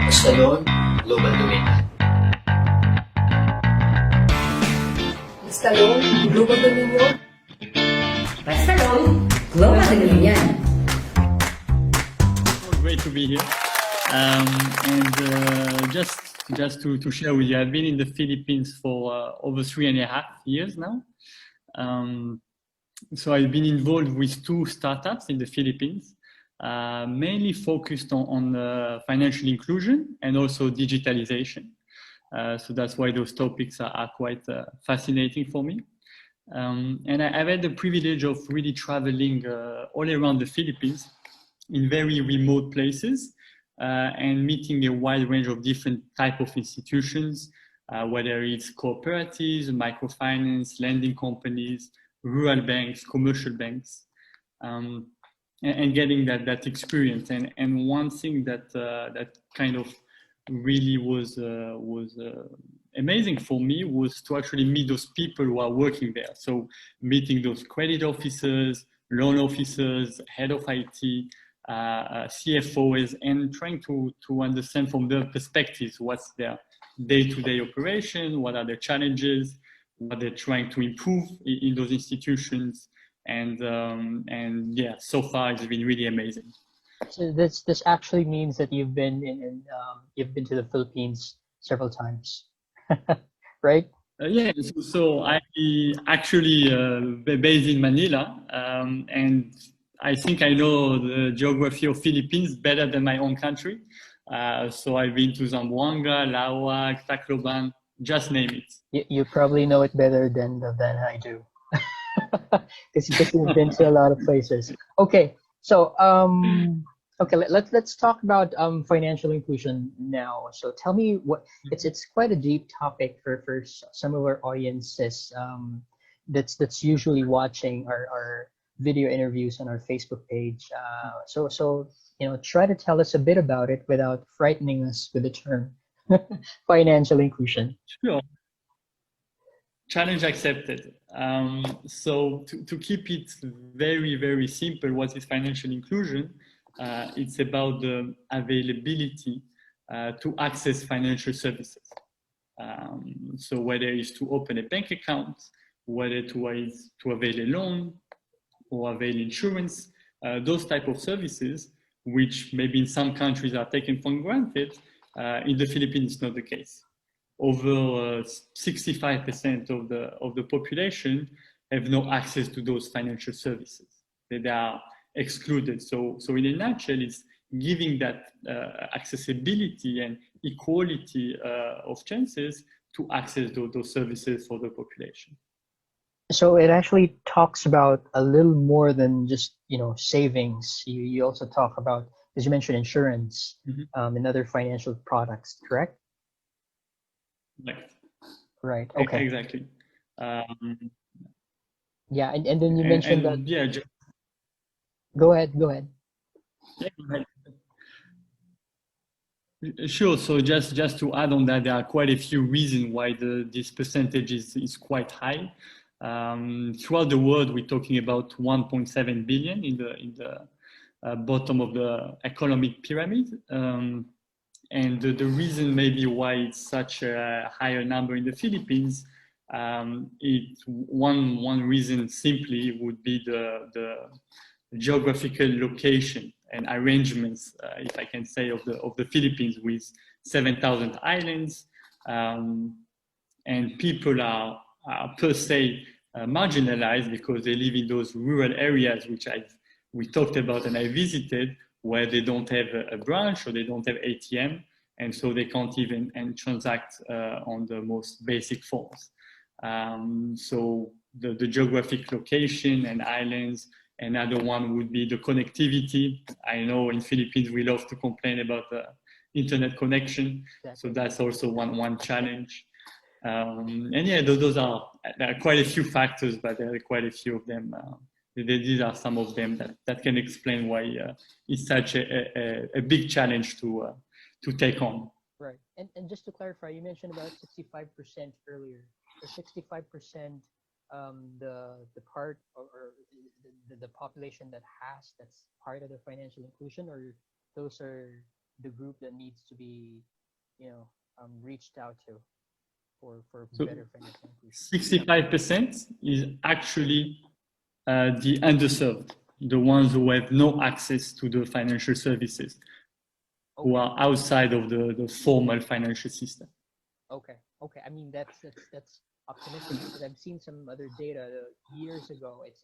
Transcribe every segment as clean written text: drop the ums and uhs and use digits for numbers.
Basta yun, global domain na. Basta yun, global domain yun. Basta yun, global domain yan. Great to be here. Just to share with you, I've been in the Philippines for over 3.5 years now. So I've been involved with 2 startups in the Philippines, mainly focused on financial inclusion and also digitalization. So that's why those topics are quite fascinating for me. And I've had the privilege of really traveling all around the Philippines in very remote places and meeting a wide range of different type of institutions, whether it's cooperatives, microfinance, lending companies, rural banks, commercial banks, and getting that experience. And one thing that kind of really was amazing for me was to actually meet those people who are working there. So meeting those credit officers, loan officers, head of IT, CFOs, and trying to understand from their perspectives what's their day-to-day operation, what are their challenges, what they're trying to improve in those institutions, and yeah, so far it's been really amazing. So this actually means that you've been you've been to the Philippines several times, right? Yeah, so I actually based in Manila, and I think I know the geography of Philippines better than my own country. So I've been to Zamboanga, Lawag, Tacloban, just name it. You probably know it better than I do, because you've been to a lot of places. Okay, so okay, let's talk about financial inclusion now. So tell me what it's quite a deep topic for some of our audiences that's usually watching our video interviews on our Facebook page. So try to tell us a bit about it without frightening us with the term financial inclusion. Sure. Challenge accepted. So to keep it very, very simple, what is financial inclusion? It's about the availability to access financial services. So whether it's to open a bank account, whether to avail a loan or avail insurance, those type of services, which maybe in some countries are taken for granted, in the Philippines it's not the case. Over 65% of the population have no access to those financial services. They are excluded. So in a nutshell, it's giving that accessibility and equality of chances to access those services for the population. So it actually talks about a little more than just savings. You also talk about, as you mentioned, insurance, and other financial products, correct? Right. Okay. Exactly. Yeah, and then you mentioned that. Yeah. Go ahead. Yeah, go ahead. Sure. So just to add on that, there are quite a few reasons why this percentage is quite high. Throughout the world, we're talking about 1.7 billion in the bottom of the economic pyramid. And the reason maybe why it's such a higher number in the Philippines, one reason simply would be the geographical location and arrangements, if I can say, of the Philippines, with 7,000 islands, and people are per se marginalized because they live in those rural areas which we talked about and I visited, where they don't have a branch or they don't have ATM, and so they can't even transact on the most basic forms. So the geographic location and islands. Another one would be the connectivity. I know in Philippines we love to complain about the internet connection, so that's also one challenge. And yeah, there are quite a few factors, but there are quite a few of them. These are some of them that can explain why it's such a big challenge to take on. Right. And just to clarify, you mentioned about 65% earlier. So 65%, the part or the population that's part of the financial inclusion, or those are the group that needs to be, reached out to for So better financial inclusion? 65% is actually the underserved, the ones who have no access to the financial services, who are outside of the formal financial system. Okay. I mean, that's optimistic because I've seen some other data years ago. It's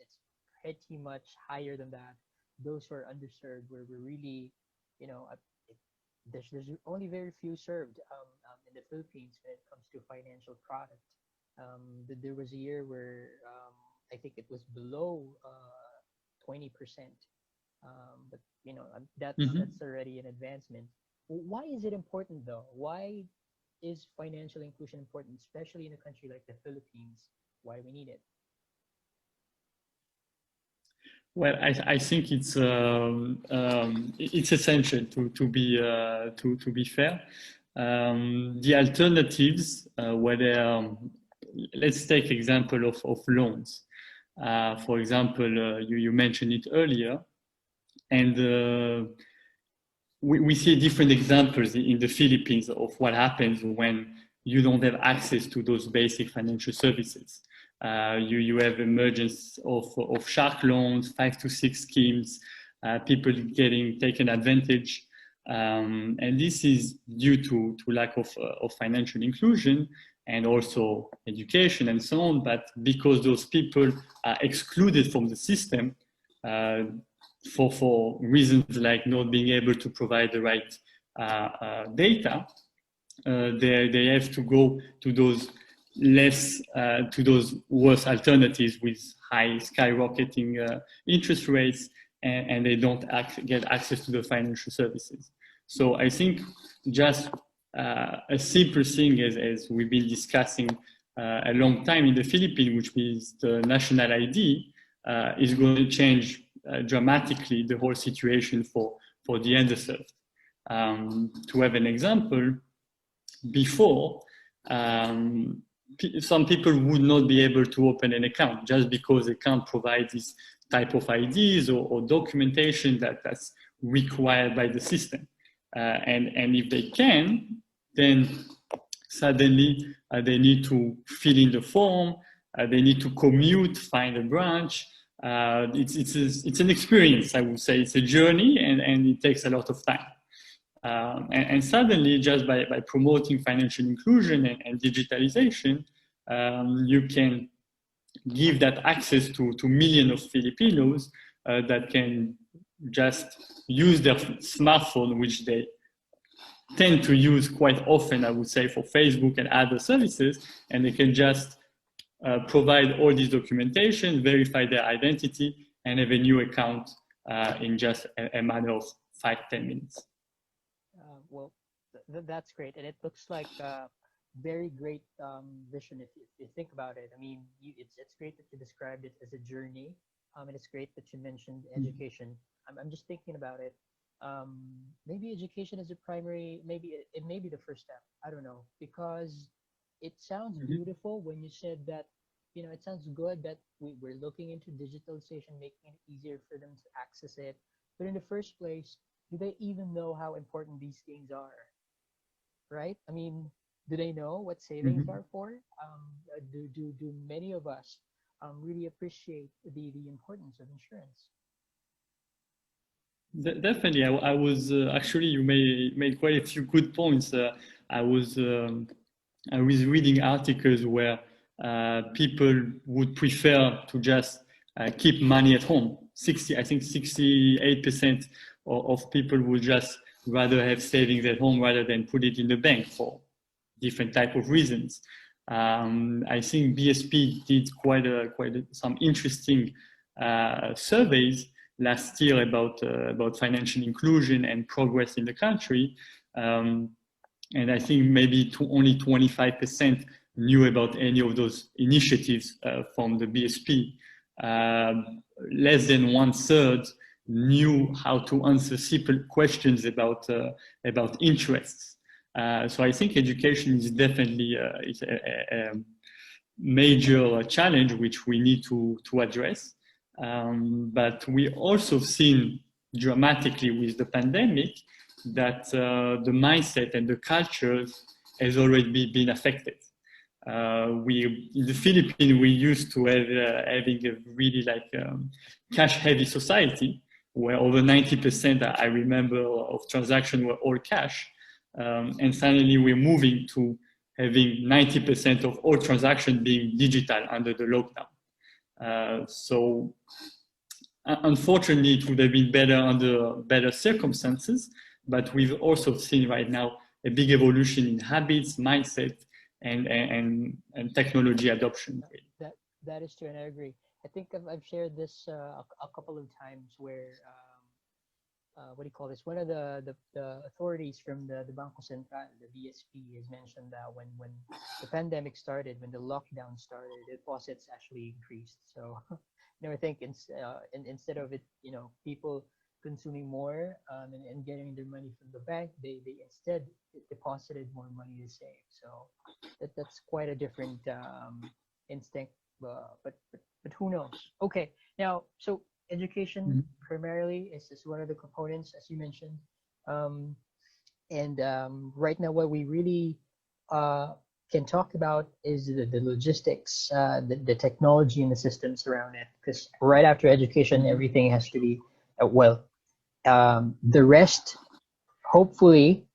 pretty much higher than that. Those who are underserved were really, there's only very few served in the Philippines when it comes to financial product. There was a year where I think it was below 20%. But that's already an advancement. Why is it important though? Why is financial inclusion important, especially in a country like the Philippines? Why do we need it? Well, I think it's essential to be fair. The alternatives, whether let's take example of loans. For example, you mentioned it earlier, and we see different examples in the Philippines of what happens when you don't have access to those basic financial services. You have emergence of shark loans, 5 to 6 schemes, people getting taken advantage. And this is due to lack of financial inclusion and also education and so on. But because those people are excluded from the system for reasons like not being able to provide the right data, they have to go to those to those worse alternatives with high skyrocketing interest rates, and they don't get access to the financial services. So I think just a simple thing as we've been discussing a long time in the Philippines, which is the national ID, is going to change dramatically the whole situation for the underserved. To have an example, before, some people would not be able to open an account just because they can't provide this type of IDs or documentation that's required by the system. And if they can, then suddenly they need to fill in the form, they need to commute, find a branch. It's an experience, I would say. It's a journey, and it takes a lot of time. And suddenly, just by promoting financial inclusion and digitalization, you can give that access to millions of Filipinos that can just use their smartphone, which they tend to use quite often, I would say, for Facebook and other services, and they can just provide all this documentation, verify their identity, and have a new account in just a matter of 5-10 minutes. Well, that's great, and it looks like a very great vision if you think about it. I mean, it's great that you described it as a journey, and it's great that you mentioned education. I'm just thinking about it. Maybe education is a primary. Maybe it may be the first step. I don't know, because it sounds beautiful when you said that. It sounds good that we're looking into digitalization, making it easier for them to access it. But in the first place, do they even know how important these things are? Right? I mean, do they know what savings are for? Do many of us really appreciate the importance of insurance? Definitely. I was actually, you made quite a few good points. I was reading articles where people would prefer to just keep money at home. 68% of people would just rather have savings at home rather than put it in the bank for different type of reasons. I think BSP did quite some interesting surveys last year about financial inclusion and progress in the country, and I think maybe only 25% knew about any of those initiatives from the BSP. Less than 1/3 knew how to answer simple questions about interests. So I think education is definitely a major challenge which we need to address. But we also seen dramatically with the pandemic that the mindset and the cultures has already been affected. We in the Philippines, we used to have having a really cash-heavy society where over 90%, I remember, of transactions were all cash, and suddenly we're moving to having 90% of all transactions being digital under the lockdown. So unfortunately, it would have been better under better circumstances, but we've also seen right now a big evolution in habits, mindset, and technology adoption. That is true, and I agree. I think I've shared this a couple of times where what do you call this? One of the authorities from the Bangko Sentral, the BSP, has mentioned that when the pandemic started, when the lockdown started, deposits actually increased. So, I think instead of it, people consuming more and getting their money from the bank, they instead deposited more money to save. So that's quite a different instinct. But who knows? Okay, now so education primarily is one of the components, as you mentioned, and right now what we really can talk about is the logistics, the technology and the systems around it. Because right after education, everything has to be the rest, hopefully,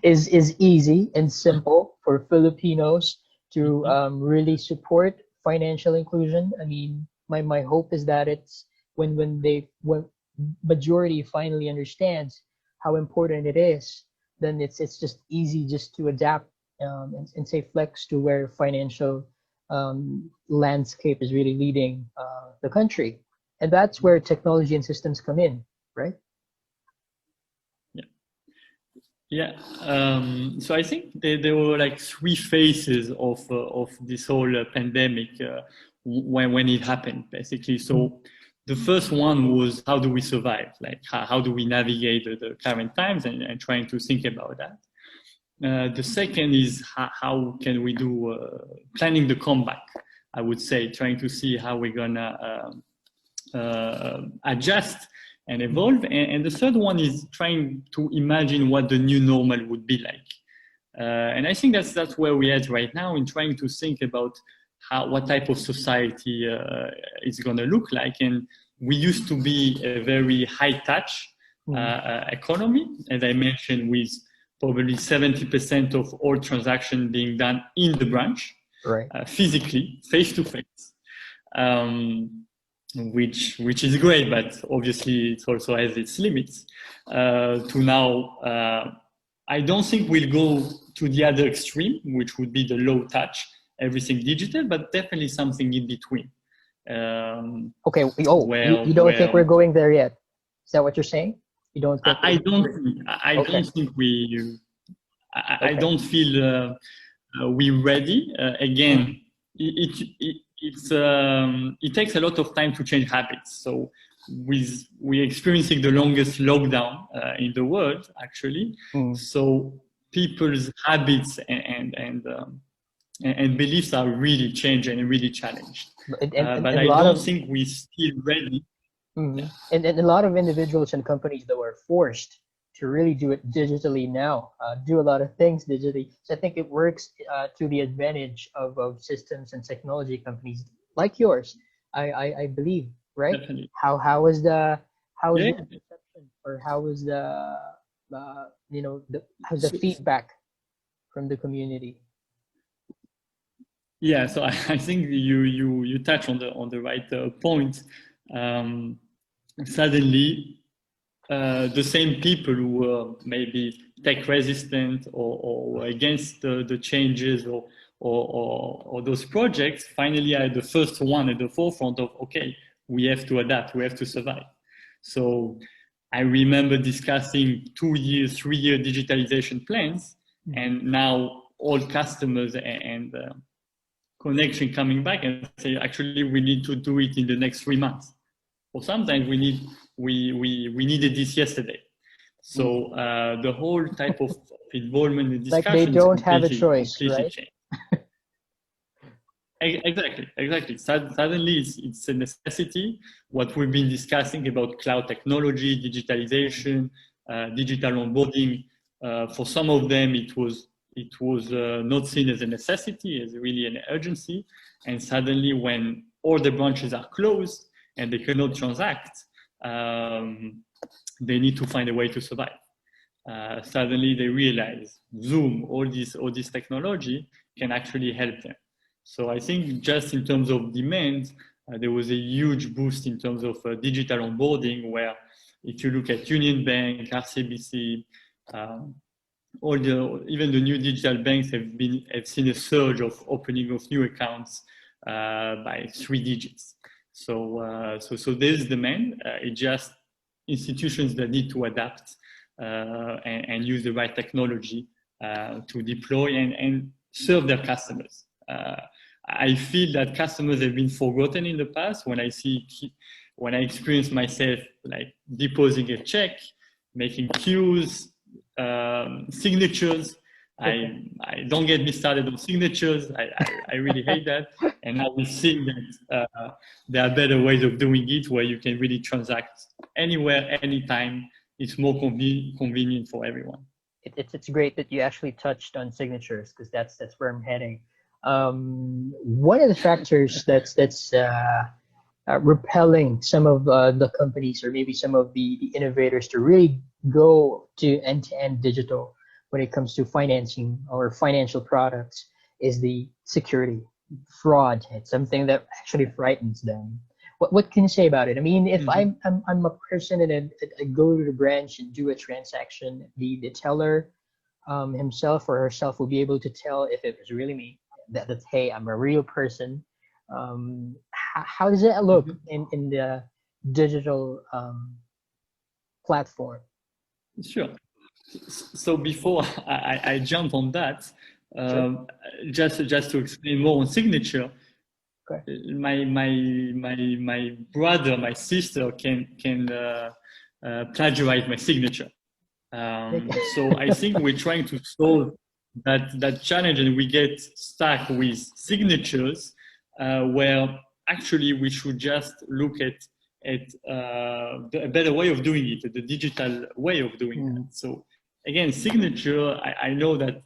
is easy and simple for Filipinos to really support financial inclusion. I mean, my hope is that it's when majority finally understands how important it is, then it's just easy just to adapt and say flex to where financial landscape is really leading the country, and that's where technology and systems come in, right? Yeah. So I think there were like three phases of this whole pandemic when it happened, basically. So the first one was, how do we survive? Like how do we navigate the current times and trying to think about that. The second is how can we do planning the comeback, I would say, trying to see how we're gonna adjust and evolve. And the third one is trying to imagine what the new normal would be like. And I think that's where we're at right now, in trying to think about what type of society it's going to look like. And we used to be a very high touch economy, as I mentioned, with probably 70% of all transactions being done in the branch, right? Physically, face to face. Which is great, but obviously it also has its limits. To now, I don't think we'll go to the other extreme, which would be the low touch, everything digital, but definitely something in between. Okay. You don't think we're going there yet? Is that what you're saying? You don't think? I don't think we. I don't feel we're ready. Again, it takes a lot of time to change habits. So we're experiencing the longest lockdown in the world, actually. So people's habits and beliefs are really changing and really challenged. But I don't think we're still ready. Yeah. And a lot of individuals and companies that were forced to really do it digitally now, do a lot of things digitally. So I think it works to the advantage of systems and technology companies like yours. I believe, right? Definitely. How was the perception, or how was how's the feedback from the community? Yeah, so I think you touch on the right point. Suddenly, the same people who were maybe tech resistant or against the changes or those projects finally are the first one at the forefront of, okay, we have to adapt, we have to survive. So I remember discussing 2-year, 3-year digitalization plans, and now all customers and connection coming back and say, actually, we need to do it in the next 3 months. Or sometimes we needed this yesterday. So the whole type of involvement in discussion, like they don't have a choice, right? Exactly. Suddenly, it's a necessity. What we've been discussing about cloud technology, digitalization, digital onboarding. For some of them, it was not seen as a necessity, as really an urgency. And suddenly, when all the branches are closed and they cannot transact, they need to find a way to survive. Suddenly, they realize Zoom, all this technology can actually help them. So I think just in terms of demand, there was a huge boost in terms of digital onboarding, where if you look at Union Bank, RCBC, even the new digital banks have seen a surge of opening of new accounts by 3 digits. So there's demand. It just institutions that need to adapt and use the right technology to deploy and serve their customers. I feel that customers have been forgotten in the past. When I experience myself like depositing a check, making queues, signatures. I don't get me started on signatures. I really hate that. And now we see that there are better ways of doing it, where you can really transact anywhere, anytime. It's more convenient for everyone. It's great that you actually touched on signatures, because that's where I'm heading. One of the factors that's repelling some of the companies, or maybe some of the innovators, to really go to end-to-end digital when it comes to financing or financial products is the security. Fraud. It's something that actually frightens them. What can you say about it? I mean, if I'm a person and I go to the branch and do a transaction, the teller himself or herself will be able to tell if it was really me, that hey, I'm a real person. How does that look in the digital platform? Sure. So before I jump on that, Sure. just to explain more on signature, Okay. my brother, my sister can plagiarize my signature. So I think we're trying to solve that challenge, and we get stuck with signatures, where actually we should just look at a better way of doing it, the digital way of doing it. So again, signature, I know that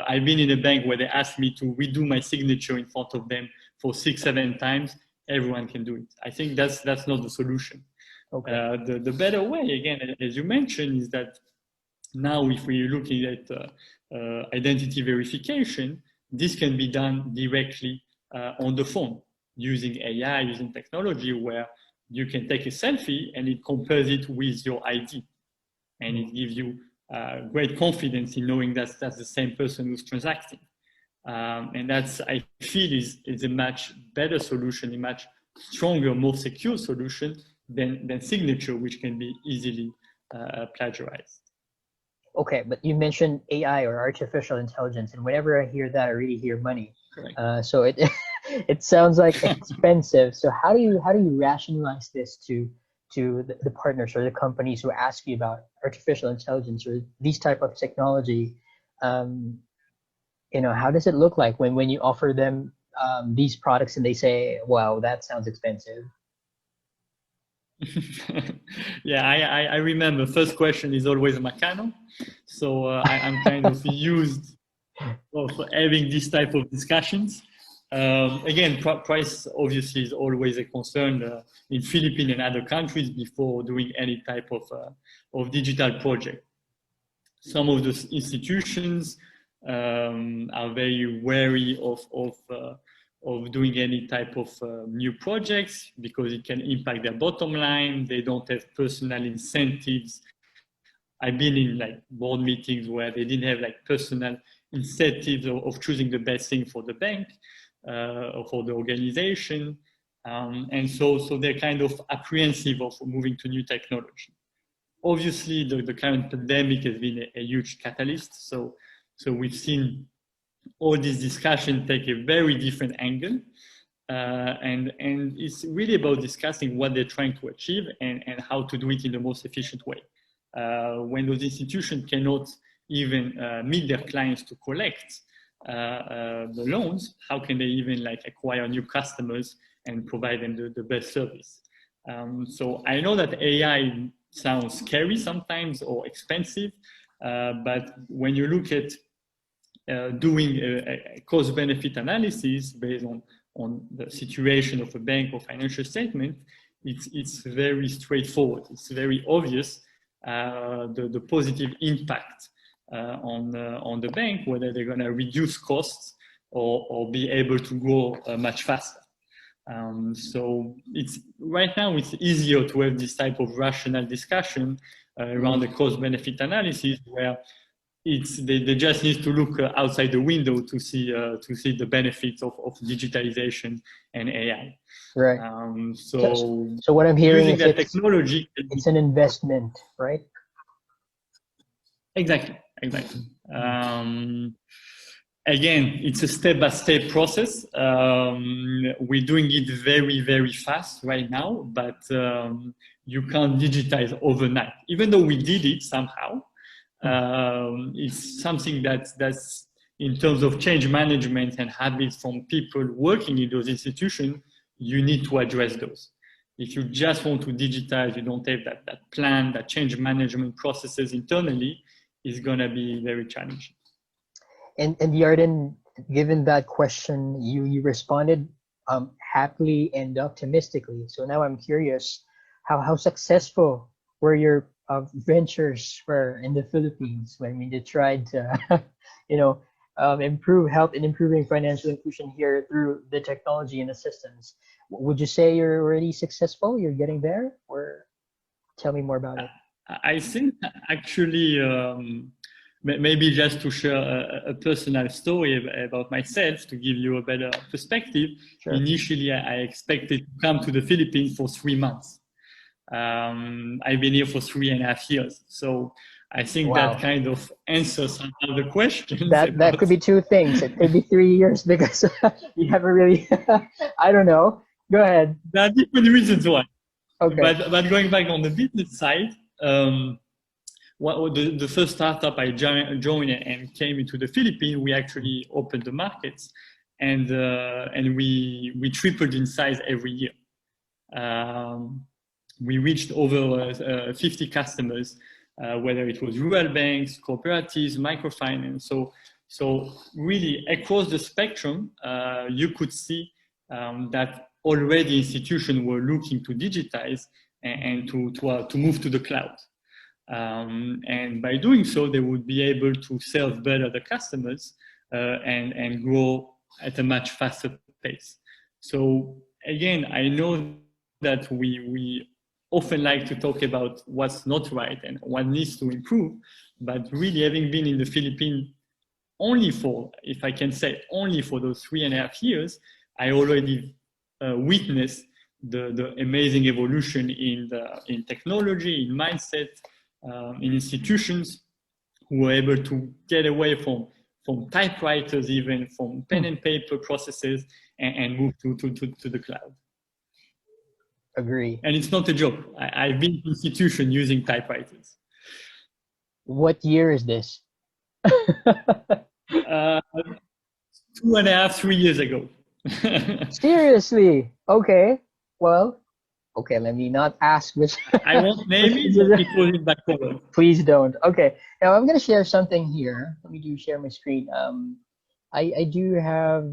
I've been in a bank where they asked me to redo my signature in front of them for 6-7 times. Everyone can do it. I think that's not the solution. Okay. The better way, again, as you mentioned, is that now if we're looking at identity verification, this can be done directly on the phone using AI, using technology, where you can take a selfie and it compares it with your ID, and it gives you great confidence in knowing that's the same person who's transacting. And that's, I feel, is a much better solution, a much stronger, more secure solution than signature, which can be easily plagiarized. Okay, but you mentioned AI or artificial intelligence, and whenever I hear that, I really hear money. So it it sounds like expensive. So how do you rationalize this to the partners or the companies who ask you about artificial intelligence or these type of technology? How does it look like when you offer them these products and they say, "Wow, that sounds expensive"? Yeah, I remember. First question is always Macano, so I'm kind of used of having this type of discussions. Again, price obviously is always a concern in Philippines and other countries before doing any type of digital project. Some of the institutions are very wary of doing any type of new projects because it can impact their bottom line. They don't have personal incentives. I've been in like board meetings where they didn't have like personal incentives of choosing the best thing for the bank or for the organization. And so they're kind of apprehensive of moving to new technology. Obviously, the current pandemic has been a huge catalyst. So we've seen all these discussions take a very different angle. And it's really about discussing what they're trying to achieve and how to do it in the most efficient way. When those institutions cannot even meet their clients to collect the loans, how can they even like acquire new customers and provide them the best service? So I know that AI sounds scary sometimes or expensive, but when you look at doing a cost-benefit analysis based on the situation of a bank or financial statement, it's very straightforward. It's very obvious the positive impact on the bank, whether they're going to reduce costs or be able to grow much faster. So right now it's easier to have this type of rational discussion around the cost-benefit analysis, where they just need to look outside the window to see the benefits of digitalization and AI. Right. So what I'm hearing is that technology, it's an investment, right? Exactly. Again, it's a step-by-step process. We're doing it very, very fast right now, but you can't digitize overnight. Even though we did it somehow, it's something that's in terms of change management and habits from people working in those institutions, you need to address those. If you just want to digitize, you don't have that plan, that change management processes internally, is going to be very challenging. And Yarden, given that question, you responded happily and optimistically. So now I'm curious, how successful were your ventures were in the Philippines when you tried to, help in improving financial inclusion here through the technology and the systems? Would you say you're already successful? You're getting there, or tell me more about it. I think actually, maybe just to share a personal story about myself to give you a better perspective. Sure. Initially, I expected to come to the Philippines for 3 months. I've been here for 3.5 years. So I think that kind of answers some of the questions. That could be two things. It could be 3 years because you haven't really, I don't know. Go ahead. There are different reasons why. Okay. But going back on the business side, the first startup I joined and came into the Philippines, we actually opened the markets, and we tripled in size every year. We reached over 50 customers, whether it was rural banks, cooperatives, microfinance. So really across the spectrum, you could see that already institutions were looking to digitize and to move to the cloud. And by doing so, they would be able to serve better the customers and grow at a much faster pace. So again, I know that we often like to talk about what's not right and what needs to improve, but really having been in the Philippines only for, if I can say, only for those 3.5 years, I already witnessed the amazing evolution in technology, in mindset, in institutions who were able to get away from typewriters, even from pen and paper processes, and move to the cloud. Agree. And it's not a joke. I've been to institutions using typewriters. What year is this? 2.5, 3 years ago. Seriously? Okay. Well, okay, let me not ask which. I won't name it because it's backcover. Please don't. Okay. Now I'm going to share something here. Let me share my screen. I do have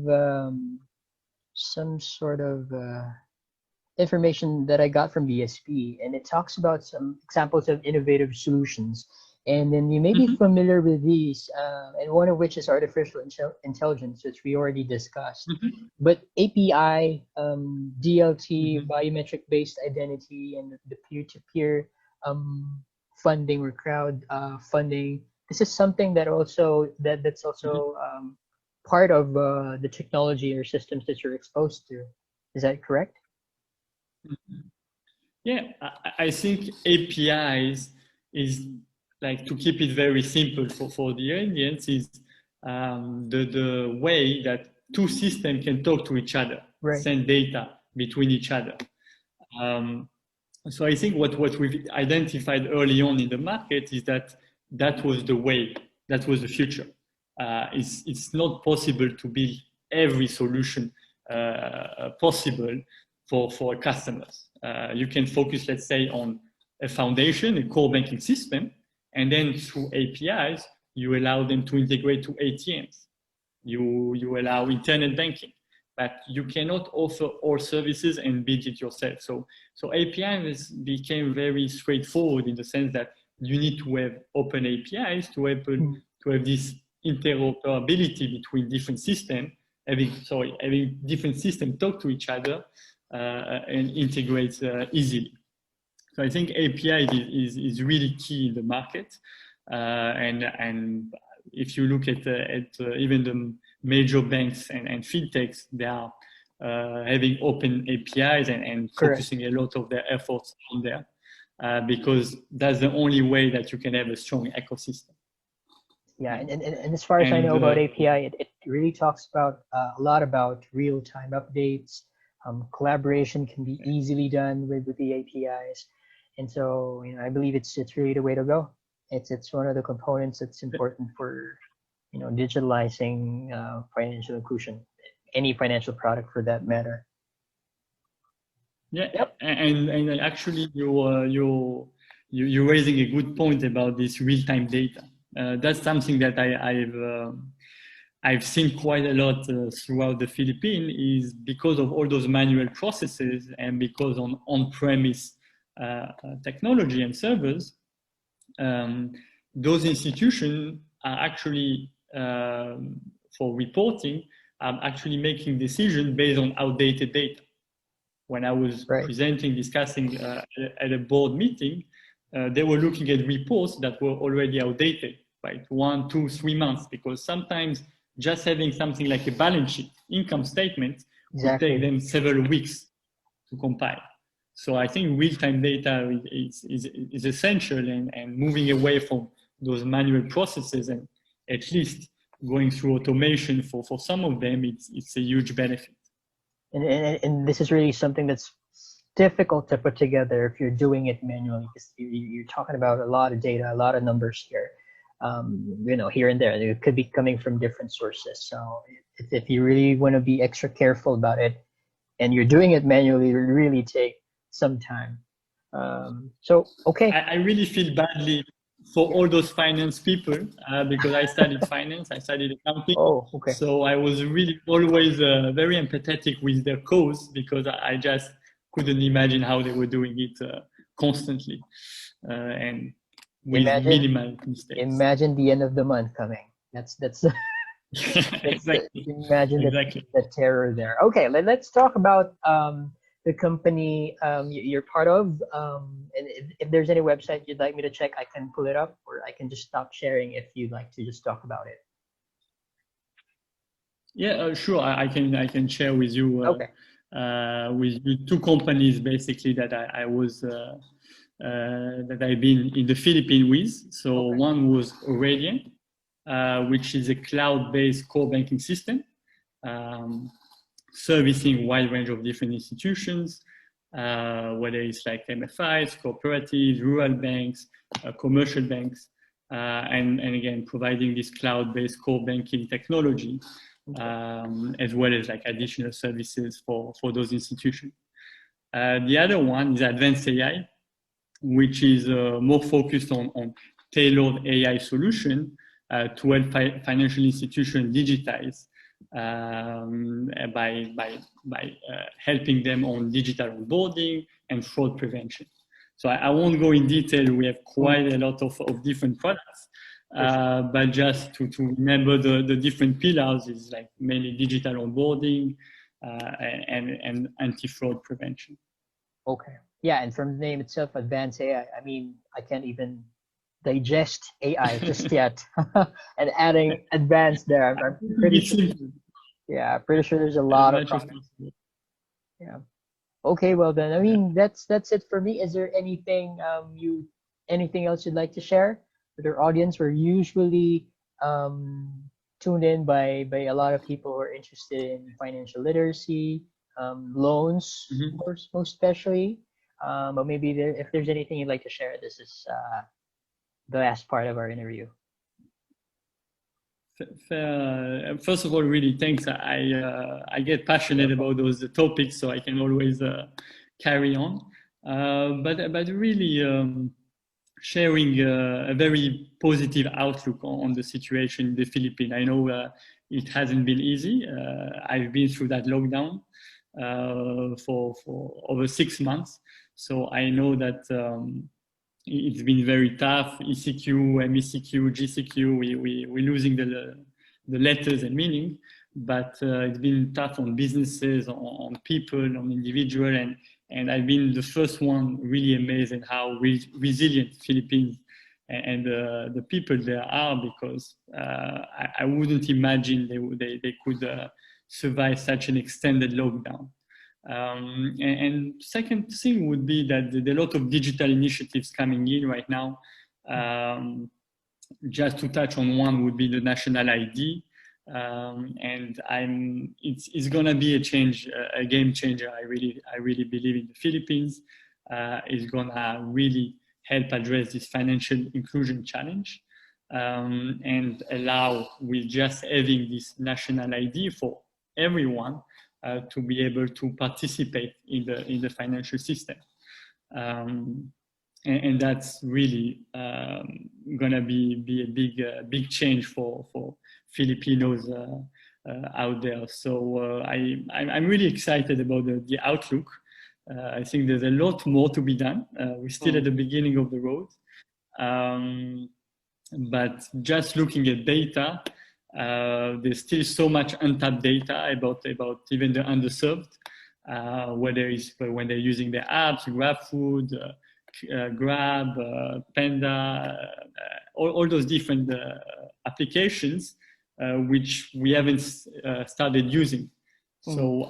some sort of information that I got from BSP, and it talks about some examples of innovative solutions. And then you may be familiar with these, and one of which is artificial intelligence, which we already discussed. But API, DLT, biometric-based identity, and the peer-to-peer funding or crowd funding. This is something that that's also part of the technology or systems that you're exposed to. Is that correct? Yeah, I think APIs is, like, to keep it very simple for the audience, is the way that two systems can talk to each other, right, send data between each other. So I think what we've identified early on in the market is that was the way, that was the future. It's not possible to build every solution possible for customers. You can focus, let's say, on a foundation, a core banking system, and then through APIs, you allow them to integrate to ATMs. You allow internet banking, but you cannot offer all services and build it yourself. So APIs became very straightforward in the sense that you need to have open APIs to have this interoperability between different systems, having different systems talk to each other and integrate easily. So I think API is really key in the market, and if you look at even the major banks and fintechs, they are having open APIs and focusing a lot of their efforts on there because that's the only way that you can have a strong ecosystem. Yeah, and as far as I know about API, it really talks about a lot about real-time updates. Collaboration can be easily done with the APIs, and so I believe it's really the way to go. It's one of the components that's important for digitalizing financial inclusion, any financial product for that matter. Yeah, yep. and actually you're raising a good point about this real-time data. That's something that I've seen quite a lot throughout the Philippines, is because of all those manual processes and because on-premise technology and servers, those institutions are actually, for reporting, actually making decisions based on outdated data. When I was discussing at a board meeting, they were looking at reports that were already outdated by 1, 2, 3 months, because sometimes just having something like a balance sheet, income statement, would take them several weeks to compile. So I think real-time data is essential, and moving away from those manual processes and at least going through automation for some of them, it's a huge benefit. And this is really something that's difficult to put together if you're doing it manually, because you're talking about a lot of data, a lot of numbers here, here and there. It could be coming from different sources. So if you really want to be extra careful about it and you're doing it manually, it will really take some time. I really feel badly for all those finance people because I studied finance, I studied accounting. So I was really always very empathetic with their cause, because I just couldn't imagine how they were doing it constantly and with minimal mistakes. Imagine the end of the month coming. That's exactly. Imagine the terror there. Okay, let's talk about the company you're part of, and if there's any website you'd like me to check, I can pull it up, or I can just stop sharing if you'd like to just talk about it. Yeah, sure. I can share with you with you 2 companies basically that I was that I've been in the Philippines with. So one was Radiant, which is a cloud-based core banking system, servicing a wide range of different institutions, whether it's like MFIs, cooperatives, rural banks, commercial banks, and again, providing this cloud-based core banking technology, as well as like additional services for those institutions. The other one is Advanced AI, which is more focused on tailored AI solution to help financial institutions digitize by helping them on digital onboarding and fraud prevention. So I won't go in detail. We have quite a lot of different products, but just to remember the different pillars is like mainly digital onboarding and anti-fraud prevention. Okay. Yeah, and from the name itself, Advanced AI, I mean, I can't even digest AI just yet. And adding advanced there, I'm pretty sure. Yeah, pretty sure there's a lot of products. Yeah. Okay, well then, I mean, that's it for me. Is there anything anything else you'd like to share with our audience? We're usually tuned in by a lot of people who are interested in financial literacy, loans, most especially. But maybe if there's anything you'd like to share, this is the last part of our interview. First of all, really thanks. I get passionate about those topics, so I can always carry on. but really sharing a very positive outlook on the situation in the Philippines. I know it hasn't been easy. I've been through that lockdown for over 6 months, so I know that it's been very tough. ECQ, MECQ, GCQ, we're losing the letters and meaning, but it's been tough on businesses, on people, on individual, and I've been the first one really amazed at how resilient Philippines and the people there are, because I wouldn't imagine they could survive such an extended lockdown. And second thing would be that there are a lot of digital initiatives coming in right now. Just to touch on one would be the national ID. And it's gonna be a game changer. I really believe in the Philippines. It's gonna really help address this financial inclusion challenge, and allow, with just having this national ID for everyone, to be able to participate in the financial system. And that's really gonna be a big change for Filipinos out there. So I'm really excited about the outlook. I think there's a lot more to be done. We're still at the beginning of the road. But just looking at data, there's still so much untapped data about even the underserved, whether it's when they're using their apps, GrabFood, Grab, Panda, all those different applications, which we haven't started using. So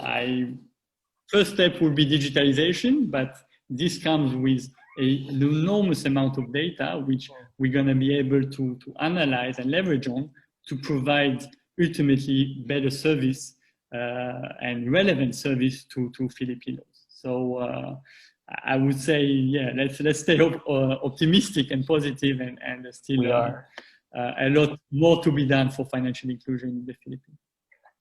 first step would be digitalization, but this comes with an enormous amount of data, which we're going to be able to analyze and leverage on to provide ultimately better service and relevant service to Filipinos. So I would say, yeah, let's stay optimistic and positive, and still a lot more to be done for financial inclusion in the Philippines.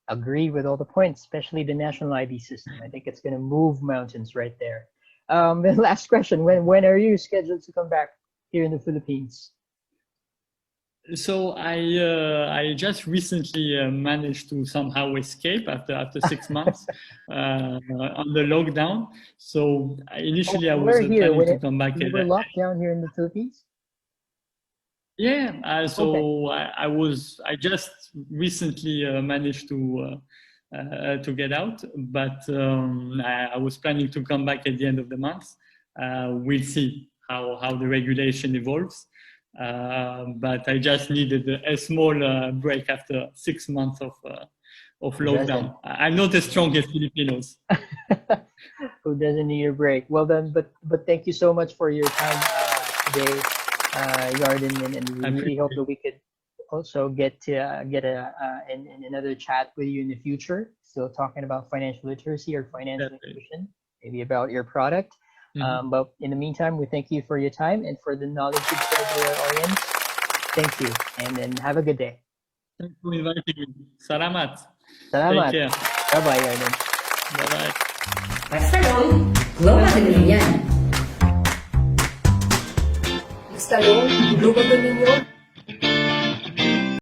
Agree with all the points, especially the national ID system. I think it's going to move mountains right there. The last question: when are you scheduled to come back here in the Philippines? So I just recently managed to somehow escape after 6 months on the lockdown. So initially I was planning to come back. You were locked down here in the Philippines? Yeah. I just recently managed to get out, but I was planning to come back at the end of the month. We'll see how the regulation evolves. But I just needed a small break after 6 months of lockdown. I'm not as strong as Filipinos. Who doesn't need a break? Well done, but thank you so much for your time today, Yarden, and we really hope that we could also get another chat with you in the future. Still talking about financial literacy or financial inclusion, maybe about your product. But in the meantime, we thank you for your time and for the knowledge you've shared with our audience. Thank you, and then have a good day. Thanks for inviting me. Salamat. Salamat. Take care. Bye-bye, Yarden. Bye-bye. Basta long, global din yan. Basta long, global dominio.